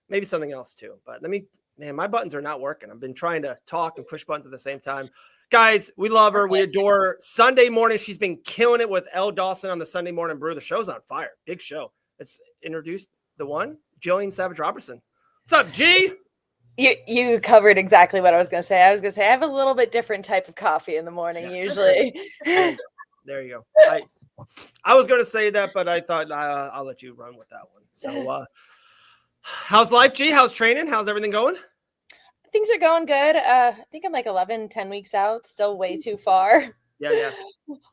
maybe something else too. But my buttons are not working. I've been trying to talk and push buttons at the same time. Guys, we love her. We adore her. Sunday morning, she's been killing it with Elle Dawson on the Sunday Morning Brew. The show's on fire. Big show. Let's introduce the one, Gillian Savage Robertson. What's up, G? You covered exactly what I was going to say. I was going to say I have a little bit different type of coffee in the morning usually. There you go. I was going to say that, but I thought I'll let you run with that one. So how's life, G? How's training? How's everything going? Things are going good. I think I'm like 10 weeks out. Still way too far. Yeah.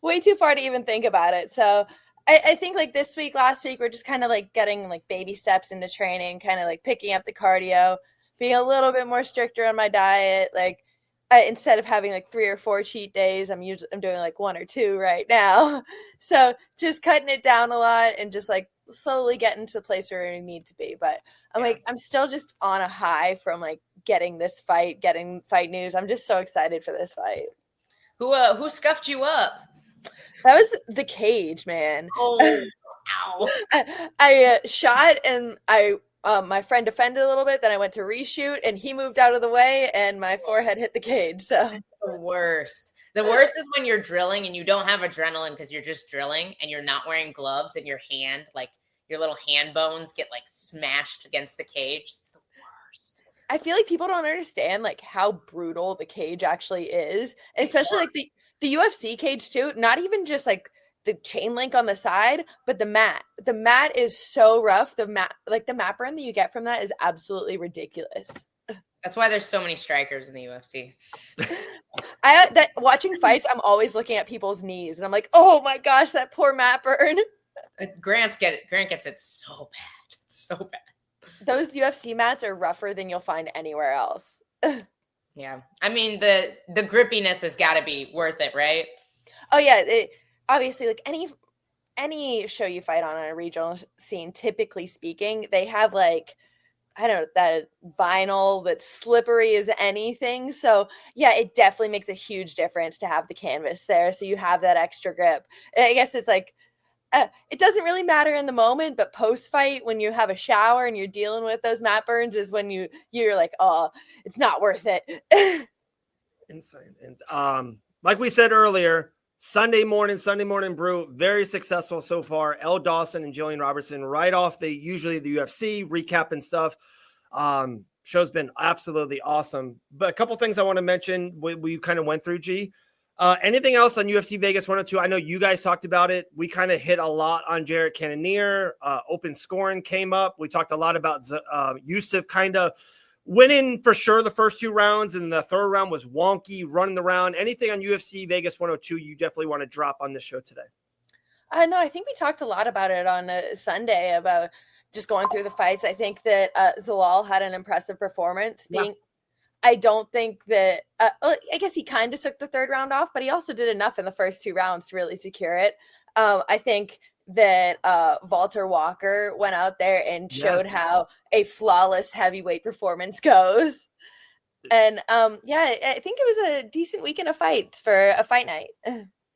Way too far to even think about it. So I think like this week, last week, we're just kind of like getting like baby steps into training, kind of like picking up the cardio, being a little bit more stricter on my diet. Like instead of having like 3 or 4 cheat days, I'm doing like 1 or 2 right now. So just cutting it down a lot and just like slowly getting to the place where we need to be. But I'm still just on a high from like getting this fight, getting fight news. I'm just so excited for this fight. Who scuffed you up? That was the cage, man. Oh, ow. I shot and my friend defended a little bit. Then I went to reshoot and he moved out of the way and my forehead hit the cage. So that's the worst. The worst is when you're drilling and you don't have adrenaline because you're just drilling and you're not wearing gloves and your hand, like your little hand bones get like smashed against the cage. It's the worst. I feel like people don't understand like how brutal the cage actually is, and especially like the UFC cage too. Not even just like the chain link on the side, but the mat. The mat is so rough. The mat burn that you get from that is absolutely ridiculous. That's why there's so many strikers in the UFC. Watching fights, I'm always looking at people's knees, and I'm like, oh my gosh, that poor mat burn. Grant gets it so bad. It's so bad. Those UFC mats are rougher than you'll find anywhere else. Yeah. I mean, the grippiness has got to be worth it, right? Oh, yeah. Obviously, like any show you fight on a regional scene, typically speaking, they have like, I don't know, that vinyl that's slippery as anything. So, yeah, it definitely makes a huge difference to have the canvas there. So you have that extra grip. And I guess it's like, it doesn't really matter in the moment, but post-fight, when you have a shower and you're dealing with those mat burns, is when you're like, oh, it's not worth it. Insane. And like we said earlier, Sunday morning brew, very successful so far. Elle Dawson and Gillian Robertson right off usually the UFC recap and stuff. Show's been absolutely awesome. But a couple things I want to mention, we kind of went through, G. Anything else on UFC Vegas 102? I know you guys talked about it. We kind of hit a lot on Jared Cannonier. Open scoring came up. We talked a lot about Yusuf kind of winning for sure the first 2 rounds, and the third round was wonky, running around. Anything on UFC Vegas 102 you definitely want to drop on this show today? No, I think we talked a lot about it on Sunday about just going through the fights. I think that Zalal had an impressive performance. I don't think that I guess he kind of took the third round off, but he also did enough in the first 2 rounds to really secure it. I think that Walter Walker went out there and showed how a flawless heavyweight performance goes. And I think it was a decent weekend of fights for a fight night.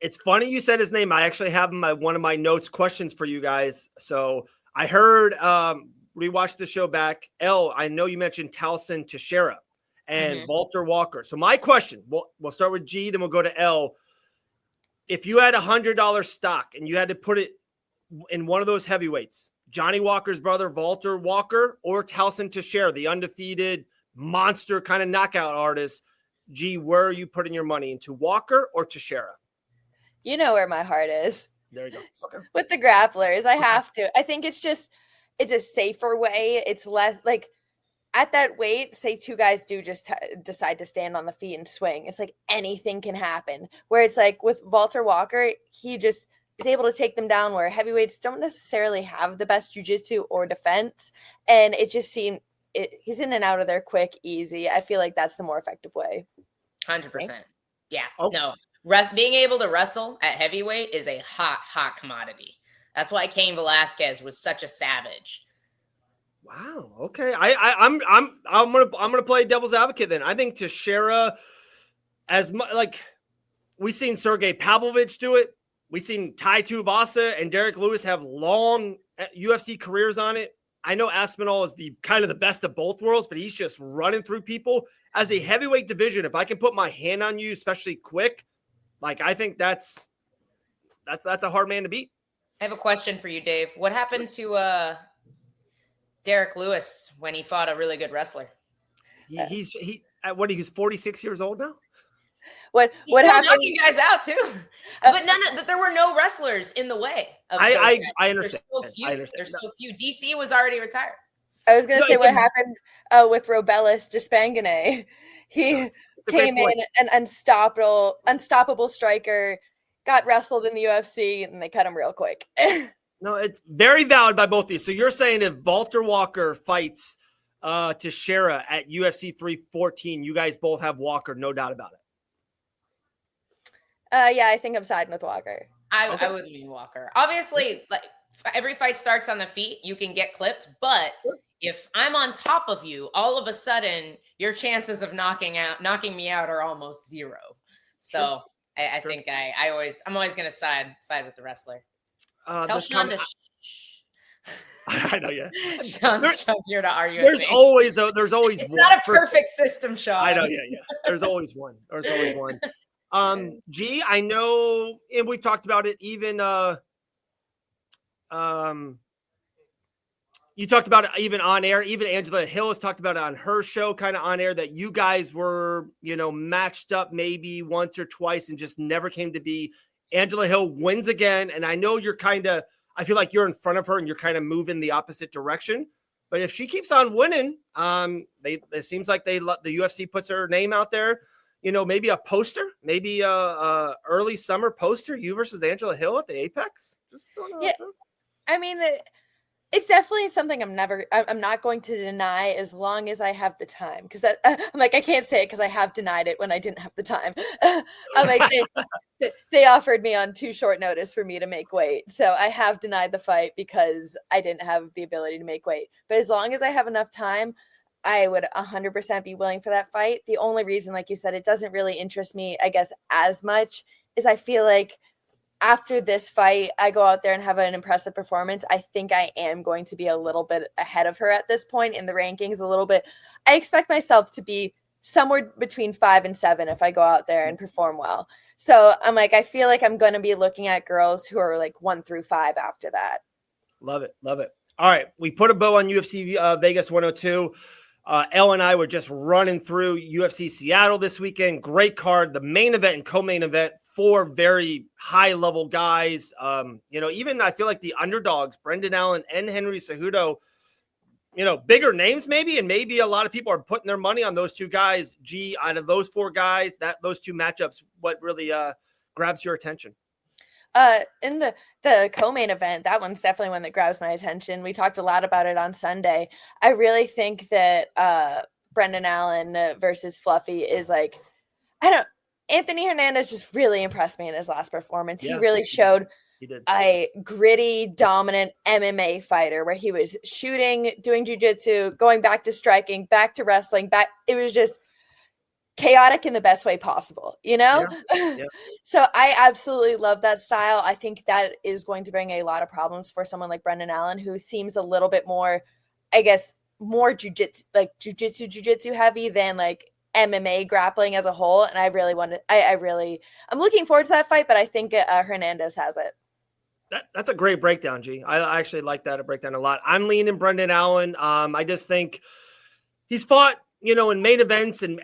It's funny you said his name. I actually have one of my notes questions for you guys. So I heard, rewatched the show back. I know you mentioned Towson Teixeira and Walter Walker. So my question, we'll start with G, then we'll go to L. If you had $100 stock and you had to put it in one of those heavyweights, Johnny Walker's brother, Walter Walker, or Towson Teixeira, the undefeated monster kind of knockout artist, G, where are you putting your money into, Walker or Teixeira? You know where my heart is. There you go. Okay. With the grapplers, I have to. I think it's a safer way. It's less like at that weight, say 2 guys do just decide to stand on the feet and swing. It's like anything can happen. Where it's like with Walter Walker, he just is able to take them down where heavyweights don't necessarily have the best jiu-jitsu or defense. And it just seemed he's in and out of there quick, easy. I feel like that's the more effective way. 100%. Yeah. Oh. No. Being able to wrestle at heavyweight is a hot commodity. That's why Cain Velasquez was such a savage. Wow. Okay. I'm gonna play devil's advocate then. I think Teixeira, as much like we've seen Sergey Pavlovich do it, we've seen Tai Tuivasa and Derek Lewis have long UFC careers on it. I know Aspinall is the kind of the best of both worlds, but he's just running through people. As a heavyweight division, if I can put my hand on you, especially quick, like I think that's a hard man to beat. I have a question for you, Dave. What happened to Derek Lewis when he fought a really good wrestler? He's 46 years old now. What He's still happened? knocking guys out too, but there were no wrestlers in the way. Of those I guys. understand. There's so few. DC was already retired. I was going to say what happened with Robelis Despangane. He came in an unstoppable striker, got wrestled in the UFC, and they cut him real quick. No, it's very valid by both of you. So you're saying if Walter Walker fights Teixeira at UFC 314, you guys both have Walker, no doubt about it. Yeah, I think I'm siding with Walker. I would lean Walker. Obviously, like every fight starts on the feet. You can get clipped, but if I'm on top of you, all of a sudden your chances of knocking me out are almost zero. So I think I'm always going to side with the wrestler. Tell Sean to. I know, yeah. Sean's here to argue. There's always it's one. not a perfect system, Sean. I know, yeah. There's always one. G, I know, and we've talked about it. Even you talked about it even on air. Even Angela Hill has talked about it on her show, kind of on air, that you guys were, matched up maybe once or twice and just never came to be. Angela Hill wins again, and I know I feel like you're in front of her and you're kind of moving the opposite direction. But if she keeps on winning, it seems like the UFC puts her name out there. Maybe a poster, maybe a early summer poster, you versus Angela Hill at the Apex. Just I mean, it's definitely something I'm not going to deny as long as I have the time. Because I'm like, I can't say it because I have denied it when I didn't have the time. I'm like, they offered me on too short notice for me to make weight. So I have denied the fight because I didn't have the ability to make weight. But as long as I have enough time, I would 100% be willing for that fight. The only reason, like you said, it doesn't really interest me, I guess, as much is I feel like after this fight, I go out there and have an impressive performance. I think I am going to be a little bit ahead of her at this point in the rankings, a little bit. I expect myself to be somewhere between 5 and 7 if I go out there and perform well. So I'm like, I feel like I'm going to be looking at girls who are like 1 through 5 after that. Love it. All right. We put a bow on UFC Vegas 102. Elle and I were just running through UFC Seattle this weekend. Great card. The main event and co-main event, 4 very high-level guys. Even I feel like the underdogs, Brendan Allen and Henry Cejudo, bigger names maybe, and maybe a lot of people are putting their money on those 2 guys. G, out of those 4 guys, those 2 matchups, what really grabs your attention? In the co-main event, that one's definitely one that grabs my attention. We talked a lot about it on Sunday. I really think that Brendan Allen versus Fluffy is like, Anthony Hernandez just really impressed me in his last performance. Yeah, he really showed a gritty, dominant MMA fighter where he was shooting, doing jiu-jitsu, going back to striking, back to wrestling, back. It was just chaotic in the best way possible, Yeah. So I absolutely love that style. I think that is going to bring a lot of problems for someone like Brendan Allen, who seems a little bit more, I guess, more jiu-jitsu heavy than like MMA grappling as a whole. And I'm looking forward to that fight, but I think Hernandez has it. That's a great breakdown, G. I actually like that breakdown a lot. I'm leaning Brendan Allen. I just think he's fought, in main events, and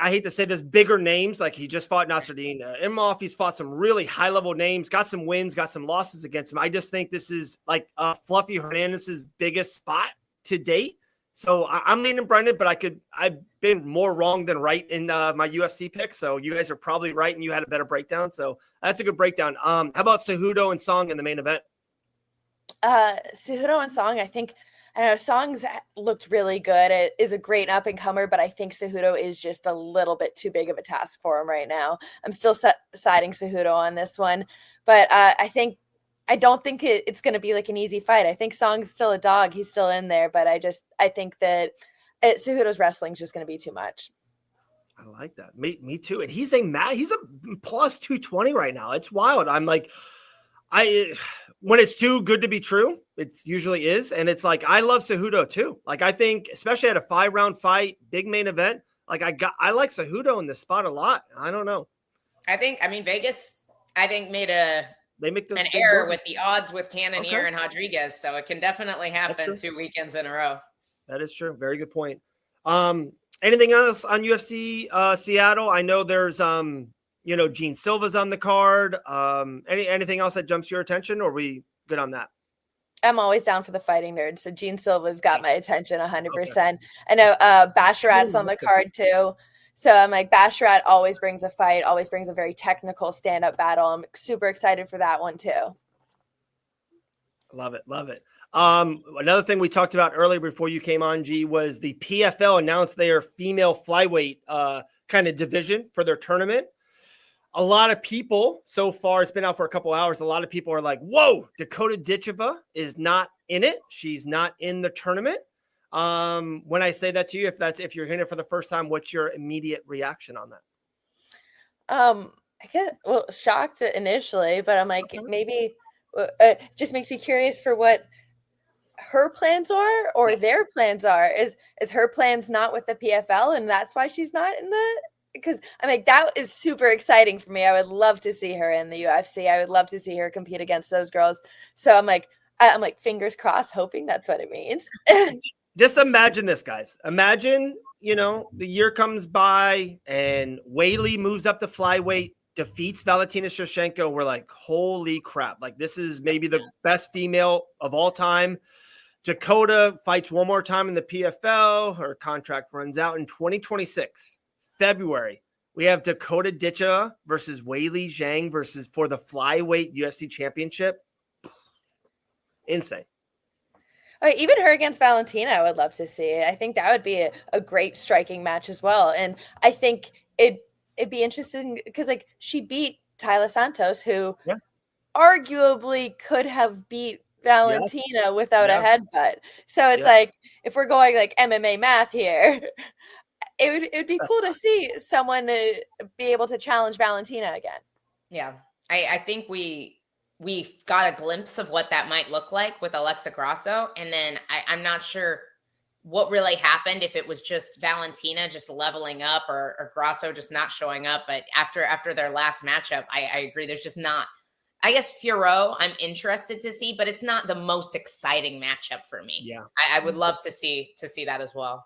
I hate to say this, bigger names, like he just fought Nasruddin Imhoff. He's fought some really high-level names, got some wins, got some losses against him. I just think this is like Fluffy Hernandez's biggest spot to date. So I'm leaning Brendan, but I've been more wrong than right in my UFC pick. So you guys are probably right, and you had a better breakdown. So that's a good breakdown. How about Cejudo and Song in the main event? Cejudo and Song, I know Song's looked really good. It is a great up and comer, but I think Cejudo is just a little bit too big of a task for him right now. I'm still siding Cejudo on this one, but I don't think it's going to be like an easy fight. I think Song's still a dog. He's still in there, but I think that Cejudo's wrestling is just going to be too much. I like that. Me too. And he's a plus 220 right now. It's wild. I'm like, When it's too good to be true, it usually is. And it's like, I love Cejudo too. Like, I think, especially at a 5-round fight, big main event, like I like Cejudo in this spot a lot. I don't know. Vegas, made an error with the odds with Cannonier and Rodriguez. So it can definitely happen 2 weekends in a row. That is true. Very good point. Anything else on UFC Seattle? I know there's Gene Silva's on the card. Anything else that jumps your attention, or are we good on that? I'm always down for the fighting nerd. So Gene Silva's got my attention 100%. I know Basharat's on the card too. So I'm like, Basharat always brings a fight, always brings a very technical stand-up battle. I'm super excited for that one too. Love it. Love it. Another thing we talked about earlier before you came on, G, was the PFL announced their female flyweight kind of division for their tournament. A lot of people so far, it's been out for a couple hours. A lot of people are like, whoa, Dakota Ditcheva is not in it. She's not in the tournament. When I say that to you, if you're hearing it for the first time, what's your immediate reaction on that? I guess, shocked initially, but I'm like, maybe it just makes me curious for what her plans are or their plans are. Is her plans not with the PFL and that's why she's not in the, because I'm like, that is super exciting for me. I would love to see her in the UFC. I would love to see her compete against those girls. So I'm like, fingers crossed, hoping that's what it means. Just imagine this, guys. Imagine, the year comes by and Weili moves up to flyweight, defeats Valentina Shevchenko. We're like, holy crap. Like, this is maybe the best female of all time. Dakota fights one more time in the PFL. Her contract runs out in 2026. February, we have Dakota Ditcheva versus Weili Zhang for the flyweight UFC championship. Insane. All right, even her against Valentina, I would love to see. I think that would be a great striking match as well. And I think it'd be interesting because she beat Tyler Santos, who arguably could have beat Valentina without a headbutt. So it's like, if we're going MMA math here, it would be cool to see someone be able to challenge Valentina again. Yeah. I think we got a glimpse of what that might look like with Alexa Grasso. And then I'm not sure what really happened, if it was just Valentina just leveling up or Grasso just not showing up. But after their last matchup, I agree. There's just not, I guess Fiorot, I'm interested to see, but it's not the most exciting matchup for me. Yeah. I would love to see that as well.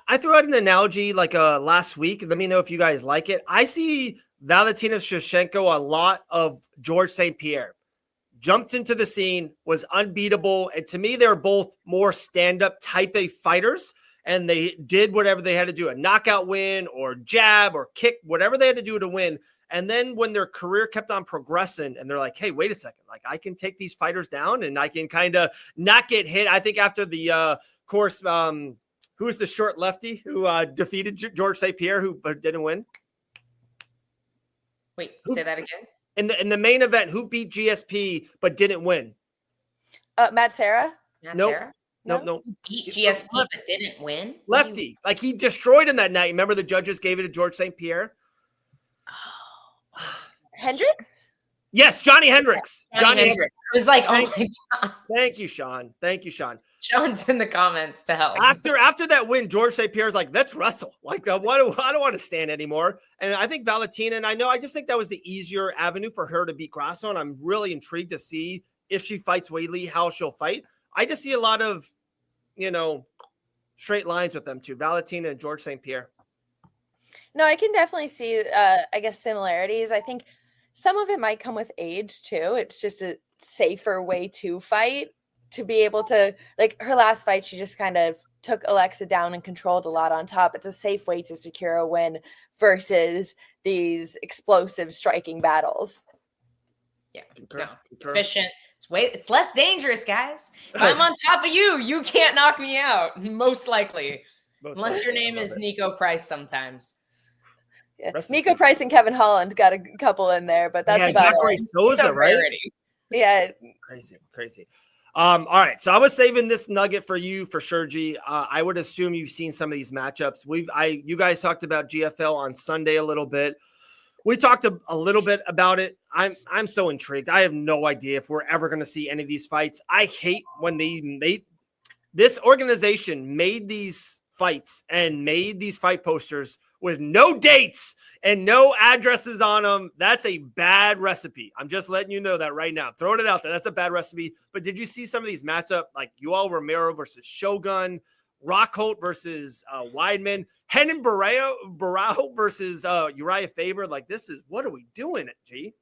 I threw out an analogy last week. Let me know if you guys like it. I see Valentina Shevchenko a lot of George St. Pierre. Jumped into the scene, was unbeatable. And to me, they're both more stand-up type A fighters. And they did whatever they had to do, a knockout win or jab or kick, whatever they had to do to win. And then when their career kept on progressing and they're like, hey, wait a second, I can take these fighters down and I can kind of not get hit. I think after the course, who's the short lefty who defeated George St. Pierre, who didn't win? Wait, say that again. In the main event, who beat GSP but didn't win? Matt Serra? Nope. Beat GSP but didn't win? Lefty. He destroyed him that night. Remember the judges gave it to George St. Pierre? Hendricks? Yes, Johnny Hendricks. Johnny Hendricks. It was like, oh my God. Thank you, Sean. Sean's in the comments to help. After that win, George St. Pierre's like, let's wrestle. I don't want to stand anymore. And I think Valentina, and I just think that was the easier avenue for her to beat Grasso. And I'm really intrigued to see if she fights Weili, how she'll fight. I just see a lot of, straight lines with them too. Valentina and George St. Pierre. No, I can definitely see, similarities. I think some of it might come with age too. It's just a safer way to fight, to be able to, her last fight, she just kind of took Alexa down and controlled a lot on top. It's a safe way to secure a win versus these explosive striking battles. Yeah, efficient. It's less dangerous, guys. If I'm on top of you, you can't knock me out, most likely. Unless your name is Nico Price sometimes. Yeah. Nico Price and Kevin Holland got a couple in there, but that's about it. Right? Yeah. Crazy. All right. So I was saving this nugget for you for sure, G. I would assume you've seen some of these matchups. You guys talked about GFL on Sunday a little bit. We talked a little bit about it. I'm so intrigued. I have no idea if we're ever going to see any of these fights. I hate when this organization made these fights and made these fight posters with no dates and no addresses on them. That's a bad recipe. I'm just letting you know that right now. Throwing it out there. That's a bad recipe. But did you see some of these matchups like Yoel Romero versus Shogun, Rockhold versus Weidman, Renan Barao versus Uriah Faber? Like, what are we doing, G?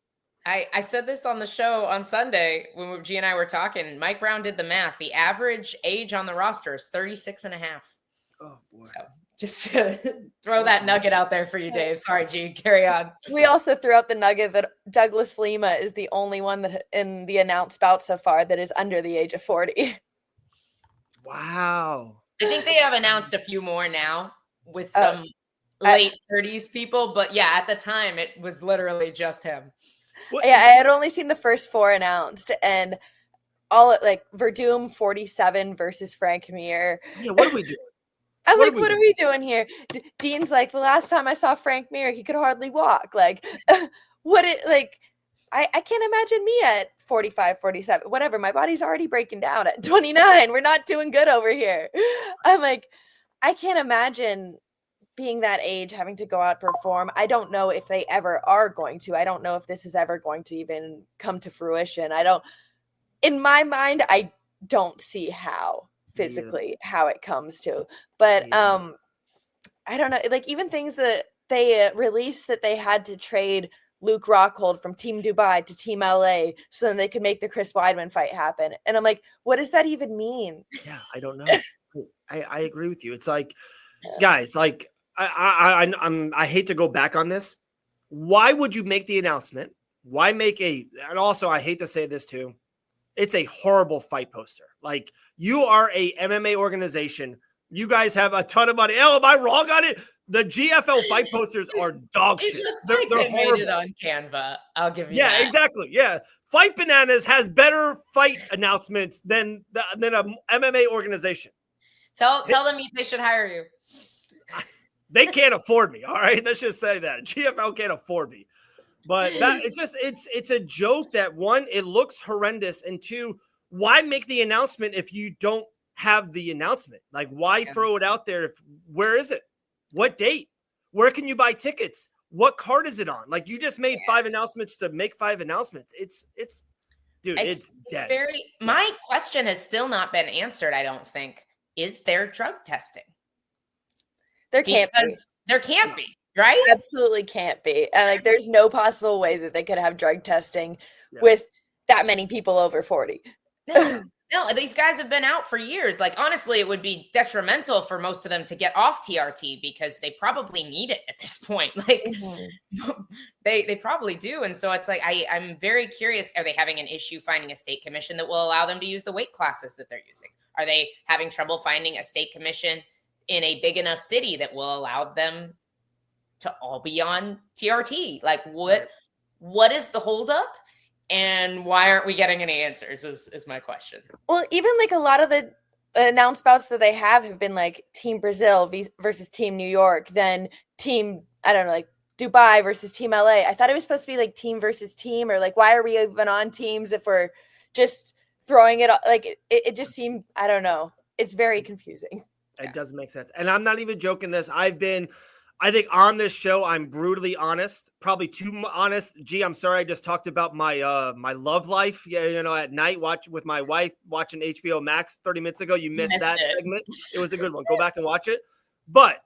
I said this on the show on Sunday when G and I were talking. Mike Brown did the math. The average age on the roster is 36 and a half. Oh, boy. So just to throw that nugget out there for you, Dave. Sorry, G. Carry on. We also threw out the nugget that Douglas Lima is the only one that in the announced bout so far that is under the age of 40. Wow. I think they have announced a few more now with some late 30s people. But yeah, at the time, it was literally just him. What? Yeah, I had only seen the first 4 announced, and all like Verdum 47 versus Frank Mir. Yeah, what are we doing? I'm like, what are we doing here? Dean's like, the last time I saw Frank Mir, he could hardly walk. Like, I can't imagine me at 45, 47, whatever. My body's already breaking down at 29. We're not doing good over here. I'm like, I can't imagine being that age, having to go out perform. I don't know if they ever are going to. I don't know if this is ever going to even come to fruition. In my mind, I don't see how physically how it comes to. But I don't know. Like, even things that they released that they had to trade Luke Rockhold from Team Dubai to Team LA so then they could make the Chris Weidman fight happen. And I'm like, what does that even mean? Yeah, I don't know. I agree with you. It's like, guys, like, I hate to go back on this. Why would you make the announcement? Why and also I hate to say this too, it's a horrible fight poster. Like, you are a MMA organization. You guys have a ton of money. Oh, am I wrong on it? The GFL fight posters are dog shit. They're horrible. Made it on Canva. I'll give you that. Yeah, exactly. Yeah. Fight Bananas has better fight announcements than a MMA organization. Tell them they should hire you. They can't afford me. All right. Let's just say that GFL can't afford me. But it's a joke that, one, it looks horrendous, and two, why make the announcement if you don't have the announcement? Like, why throw it out there? Where is it? What date? Where can you buy tickets? What card is it on? Like, you just made 5 announcements to make 5 announcements. It's dead. My question has still not been answered. I don't think. Is there drug testing? There can't be. There can't be. Right? Absolutely can't be. Like, there's no possible way that they could have drug testing with that many people over 40. No, these guys have been out for years. Like, honestly, it would be detrimental for most of them to get off TRT because they probably need it at this point. Like, they probably do. And so it's like, I'm very curious. Are they having an issue finding a state commission that will allow them to use the weight classes that they're using? Are they having trouble finding a state commission in a big enough city that will allow them to all be on TRT? Like, what is the holdup, and why aren't we getting any answers is my question. Well, even like a lot of the announced bouts that they have been like Team Brazil versus Team New York, then Team, I don't know, like Dubai versus Team LA. I thought it was supposed to be like team versus team, or like, why are we even on teams if we're just throwing it? Like, it just seemed, I don't know. It's very confusing. It doesn't make sense. And I'm not even joking this. I think on this show, I'm brutally honest, probably too honest. Gee, I'm sorry. I just talked about my my love life. Yeah, at night, with my wife, watching HBO Max 30 minutes ago. You missed that segment. It was a good one. Go back and watch it. But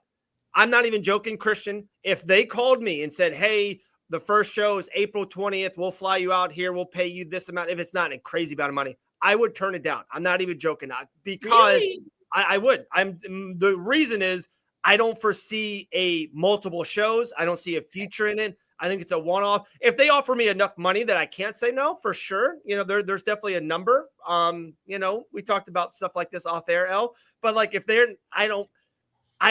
I'm not even joking, Christian. If they called me and said, hey, the first show is April 20th. We'll fly you out here. We'll pay you this amount. If it's not a crazy amount of money, I would turn it down. I'm not even joking. Because really? I would. The reason is, I don't foresee a multiple shows. I don't see a future in it. I think it's a one-off. If they offer me enough money that I can't say no, for sure. There's definitely a number. We talked about stuff like this off air, L. But like, if I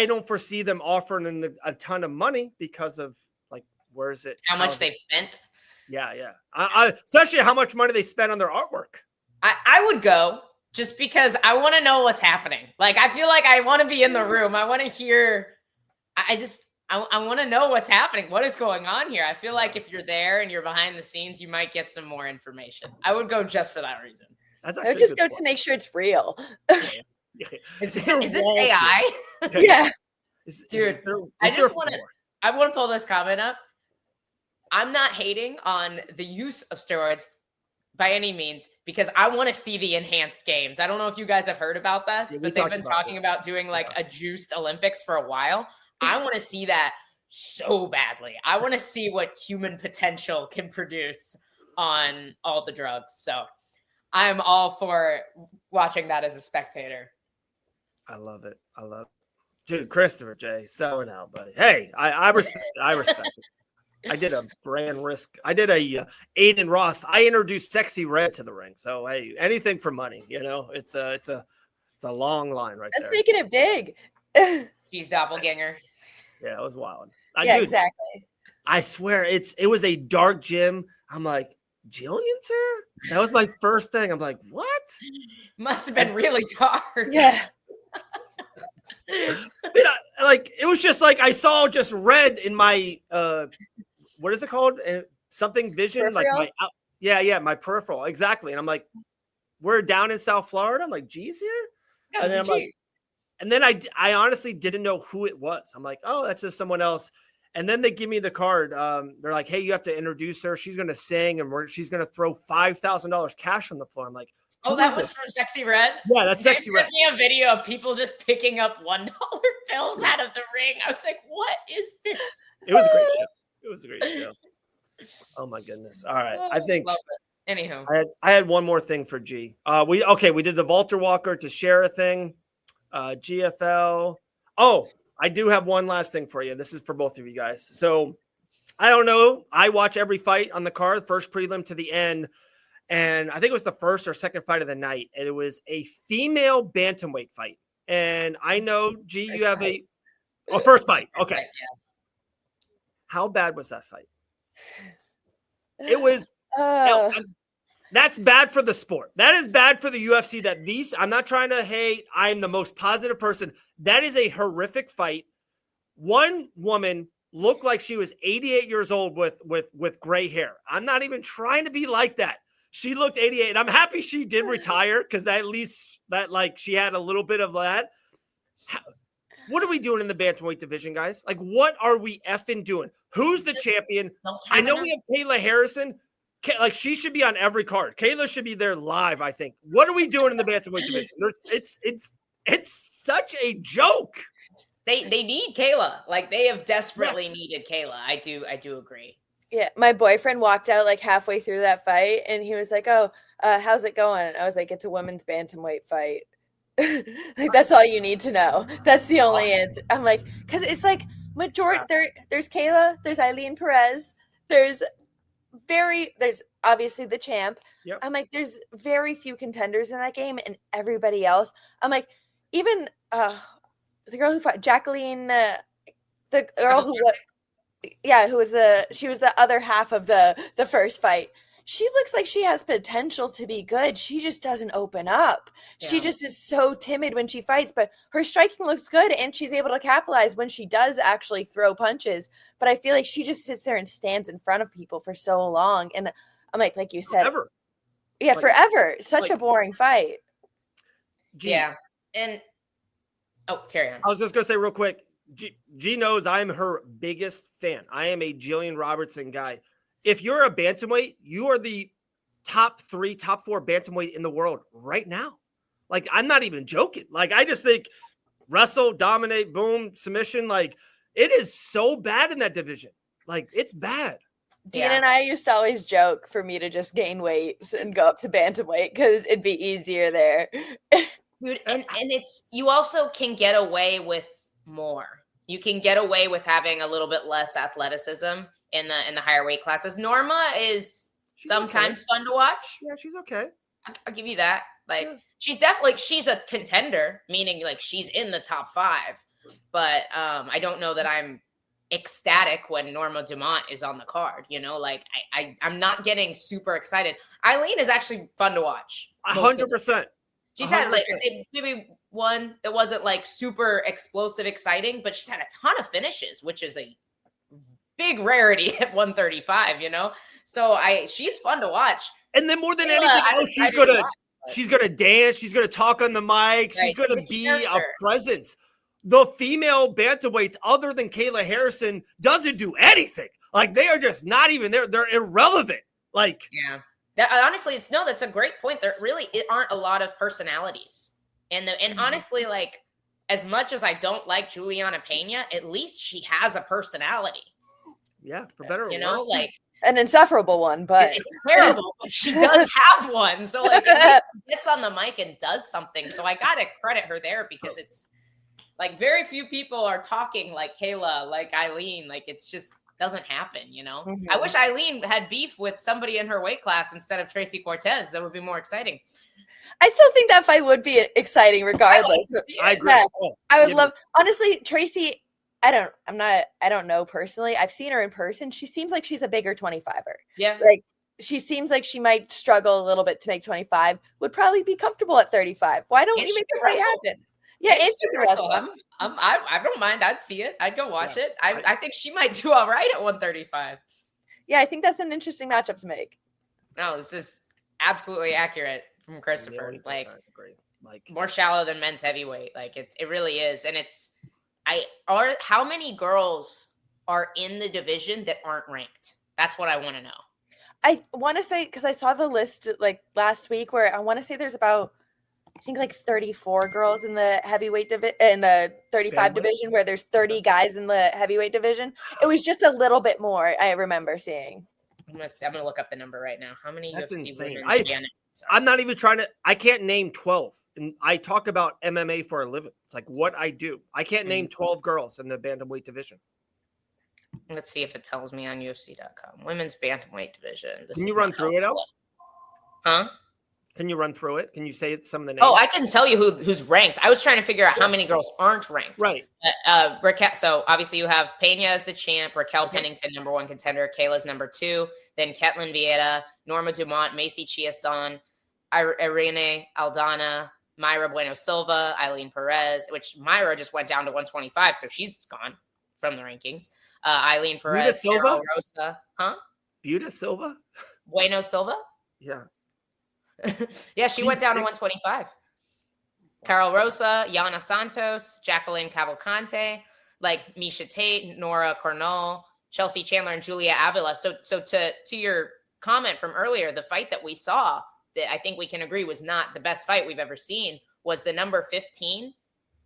don't foresee them offering a ton of money because of like, where is it? How much they've spent? Yeah. Especially how much money they spent on their artwork. I would go. Just because I want to know what's happening. Like, I feel like I want to be in the room. I want to hear. I want to know what's happening. What is going on here? I feel like if you're there and you're behind the scenes, you might get some more information. I would go just for that reason. That's I would just go to make sure it's real. Yeah. Is this AI? Yeah. Dude, I want to pull this comment up. I'm not hating on the use of steroids by any means, because I want to see the enhanced games. I don't know if you guys have heard about this, but they've been talking about doing like a juiced Olympics for a while. I want to see that so badly. I want to see what human potential can produce on all the drugs. So I'm all for watching that as a spectator. I love it. Dude, Christopher J, selling out, buddy. Hey, I respect it. I respect it. I did a brand risk. I did a Aiden Ross. I introduced Sexy Red to the ring. So hey, anything for money, it's a long line right there. That's making it big. She's doppelganger. Yeah, it was wild. Exactly. I swear it was a dark gym. I'm like, Jillian's here? That was my first thing. I'm like, what? Must have been really dark. Yeah. It was just like I saw just red in my what is it called? Something vision? Peripheral? Like my peripheral. Exactly. And I'm like, we're down in South Florida. I'm like, G's here? Yeah, and then I'm like, and then I honestly didn't know who it was. I'm like, oh, that's just someone else. And then they give me the card. They're like, hey, you have to introduce her. She's going to sing and she's going to throw $5,000 cash on the floor. I'm like, oh, that was from Sexy Red? Yeah, that's Sexy Red. Sent me a video of people just picking up $1 bills out of the ring. I was like, what is this? It was a great show. It was a great show. Oh, my goodness. All right. I think. Anywho. I had one more thing for G. We did the Walter Walker to Shara thing. GFL. Oh, I do have one last thing for you. This is for both of you guys. So I don't know. I watch every fight on the card, first prelim to the end. And I think it was the first or second fight of the night. And it was a female bantamweight fight. And I know, G, you have first fight. Okay. Yeah. How bad was that fight? It was. That's bad for the sport. That is bad for the UFC I'm not trying to hate. I'm the most positive person. That is a horrific fight. One woman looked like she was 88 years old with gray hair. I'm not even trying to be like that. She looked 88. And I'm happy she did retire because at least she had a little bit of that. What are we doing in the bantamweight division, guys? Like, what are we effing doing? Who's the champion? I know we have Kayla Harrison. She should be on every card. Kayla should be there live, I think. What are we doing in the bantamweight division? It's such a joke. They need Kayla. Like, they have desperately needed Kayla. I do agree. Yeah, my boyfriend walked out like halfway through that fight, and he was like, "Oh, how's it going?" And I was like, "It's a women's bantamweight fight." Like, that's all you need to know. That's the only answer. I'm like, because it's like majority. There's Kayla. There's Eileen Perez. There's obviously the champ. Yep. I'm like, there's very few contenders in that game, and everybody else. I'm like, even the girl who fought Jacqueline, the girl who she was the other half of the first fight. She looks like she has potential to be good. She just doesn't open up. Yeah. She just is so timid when she fights, but her striking looks good and she's able to capitalize when she does actually throw punches. But I feel like she just sits there and stands in front of people for so long. And I'm like you said, forever. Yeah, forever. Such a boring fight. Yeah. And carry on. I was just going to say real quick, G knows I'm her biggest fan. I am a Gillian Robertson guy. If you're a bantamweight, you are the top 4 bantamweight in the world right now. Like, I'm not even joking. Like, I just think wrestle, dominate, boom, submission. Like, it is so bad in that division. Like, it's bad. Dean and I used to always joke for me to just gain weight and go up to bantamweight because it'd be easier there. Dude, and it's, you also can get away with more. You can get away with having a little bit less athleticism in the higher weight classes. Norma is sometimes fun to watch. Yeah, she's okay. I'll give you that. Like, she's definitely, she's a contender, meaning like she's in the top 5. But I don't know that I'm ecstatic when Norma Dumont is on the card. You know, like I'm not getting super excited. Eileen is actually fun to watch. 100%. She's had like 100%. maybe one that wasn't like super explosive, exciting, but she's had a ton of finishes, which is a big rarity at 135, you know? So she's fun to watch. And then more than Kayla, anything I'm else, she's excited to gonna watch, she's gonna dance, she's gonna talk on the mic, she's Right, gonna she's a be a character. presence. The female bantamweights, other than Kayla Harrison, doesn't do anything. Like they are just not even there. They're irrelevant. Like Yeah. Honestly, that's a great point. There really aren't a lot of personalities. And honestly, like as much as I don't like Juliana Pena, at least she has a personality. yeah, for better or You know, worse. like An insufferable one, but it's terrible, but she does have one. So like at least she gets on the mic and does something. So I gotta credit her there because it's like very few people are talking like Kayla, like Eileen. Like it's just doesn't happen, you know. Mhm. I wish Eileen had beef with somebody in her weight class instead of Tracy Cortez. That would be more exciting. I still think that fight would be exciting regardless. I agree. Yeah, Oh, I would yeah, love, honestly, Tracy. I don't know personally. I've seen her in person. She seems like she's a bigger 25er. Yeah. Like she seems like she might struggle a little bit to make 25. Would probably be comfortable at 35. Why don't And you she make can the fight wrestle. happen? Yeah, and she she can can wrestle. wrestle. I don't mind. I'd see it. I'd go watch Yeah. it. I think she might do all right at 135. Yeah, I think that's an interesting matchup to make. No, this is absolutely accurate from Christopher. 1,000,000% Like agree. Like more shallow than men's heavyweight. Like it really is. And how many girls are in the division that aren't ranked? That's what I want to know. I want to say, because I saw the list like last week where I want to say there's about, I think like 34 girls in the heavyweight division, in the 35 Bandweight? division, where there's 30 guys in the heavyweight division. It was just a little bit more, I remember seeing. I'm gonna look up the number right now. How many That's UFC insane. women bantamweights are I'm not even trying to. I can't name 12, and I talk about MMA for a living. It's like what I do. I can't name 12 girls in the bantamweight division. Let's see if it tells me on UFC.com. Women's bantamweight division. This Can you is run not through it, helpful. Al? Huh? Can you run through it? Can you say some of the names? Oh, I can tell you who's ranked. I was trying to figure out how many girls aren't ranked. Right. Raquel. So obviously you have Pena as the champ, Raquel Okay. Pennington, number 1 contender, Kayla's number 2, then Ketlin Vieira, Norma Dumont, Macy Chiasson, Irene Aldana, Myra Bueno Silva, Eileen Perez, which Myra just went down to 125, so she's gone from the rankings. Eileen Perez, Silva? Carol Rosa, Buta Silva? Bueno Silva. Yeah. Yeah, she went She's down to big. 125. Carol Rosa, Yana Santos, Jacqueline Cavalcante, like Misha Tate, Nora Cornell, Chelsea Chandler, and Julia Avila. So to your comment from earlier, the fight that we saw that I think we can agree was not the best fight we've ever seen was the number 15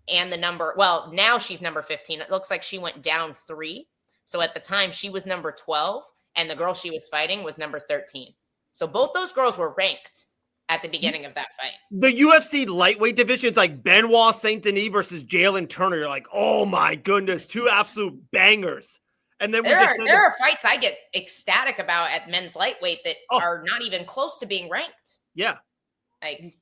and the number, well, now she's number 15. It looks like she went down 3. So at the time she was number 12 and the girl she was fighting was number 13. So both those girls were ranked at the beginning of that fight. The UFC lightweight division is like Benoit Saint Denis versus Jalen Turner. You're like, oh my goodness, 2 absolute bangers. And then There are fights I get ecstatic about at men's lightweight that are not even close to being ranked. Yeah. Like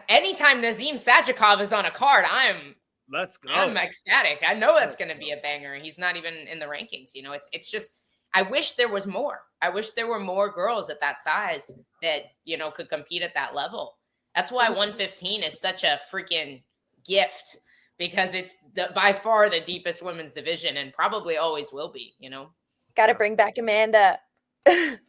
anytime Nazim Sajikov is on a card, I'm ecstatic. I know that's going to be a banger. He's not even in the rankings. You know, it's just, I wish there was more. I wish there were more girls at that size that, you know, could compete at that level. That's why 115 is such a freaking gift, because it's by far the deepest women's division and probably always will be, you know. Got to bring back Amanda. Honestly,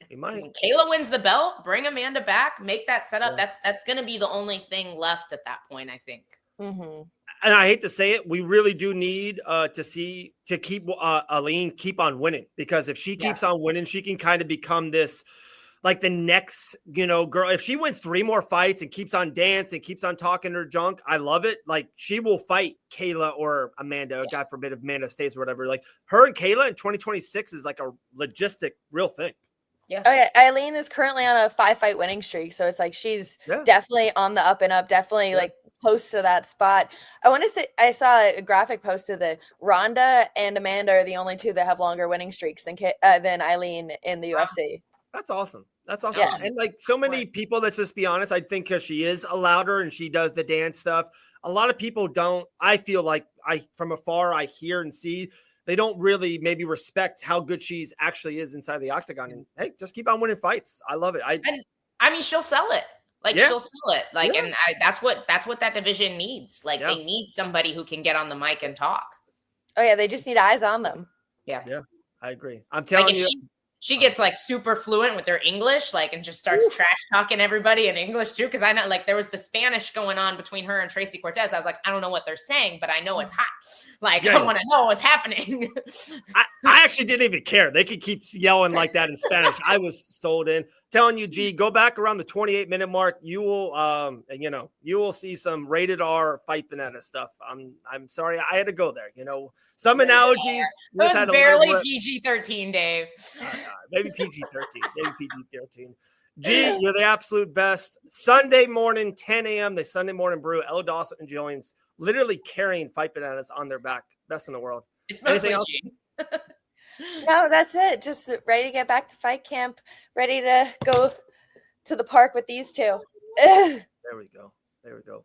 when Kayla wins the belt, bring Amanda back, make that setup. Yeah. That's going to be the only thing left at that point, I think. Mm-hmm. And I hate to say it, we really do need to keep Aline keep on winning, because if she keeps on winning, she can kind of become this, like the next, you know, girl. If she wins 3 more fights and keeps on dancing, keeps on talking her junk, I love it. Like she will fight Kayla or Amanda, God forbid if Amanda stays or whatever. Like her and Kayla in 2026 is like a logistic real thing. Yeah. Oh yeah. Eileen is currently on a 5-fight winning streak. So it's like she's definitely on the up and up, definitely like close to that spot. I want to say I saw a graphic posted that Ronda and Amanda are the only 2 that have longer winning streaks than Eileen in the UFC. That's awesome. That's awesome. Yeah. And like so many people, let's just be honest, I think because she is a louder and she does the dance stuff, a lot of people don't. I feel like from afar, I hear and see, they don't really maybe respect how good she's actually is inside the octagon. And hey, just keep on winning fights. I love it. I mean, she'll sell it. Like Yeah. she'll sell it. Like, Yeah. and that's what that division needs. Like Yeah. they need somebody who can get on the mic and talk. Oh yeah, they just need eyes on them. Yeah. Yeah. I agree. I'm Like telling if you. she gets like super fluent with her English, like, and just starts trash talking everybody in English too. Cause I know like there was the Spanish going on between her and Tracy Cortez. I was like, I don't know what they're saying, but I know it's hot. Like I want to know what's happening. I actually didn't even care. They could keep yelling like that in Spanish. I was sold in. Telling you, G, go back around the 28-minute mark. You will, you will see some rated R Fight Banana stuff. I'm sorry, I had to go there. Some analogies. It was barely PG-13, Dave. Maybe PG-13. Maybe PG-13. G, you're the absolute best. Sunday morning, 10 a.m. The Sunday Morning Brew. Elle Dawson and Gillian's literally carrying Fight Bananas on their back. Best in the world. It's mostly G. No, that's it. Just ready to get back to fight camp. Ready to go to the park with these two. There we go.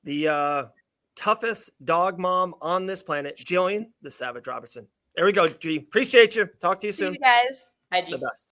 The toughest dog mom on this planet, Gillian, the Savage Robertson. There we go, G. Appreciate you. Talk to you See soon. you guys. Hi, G. The best.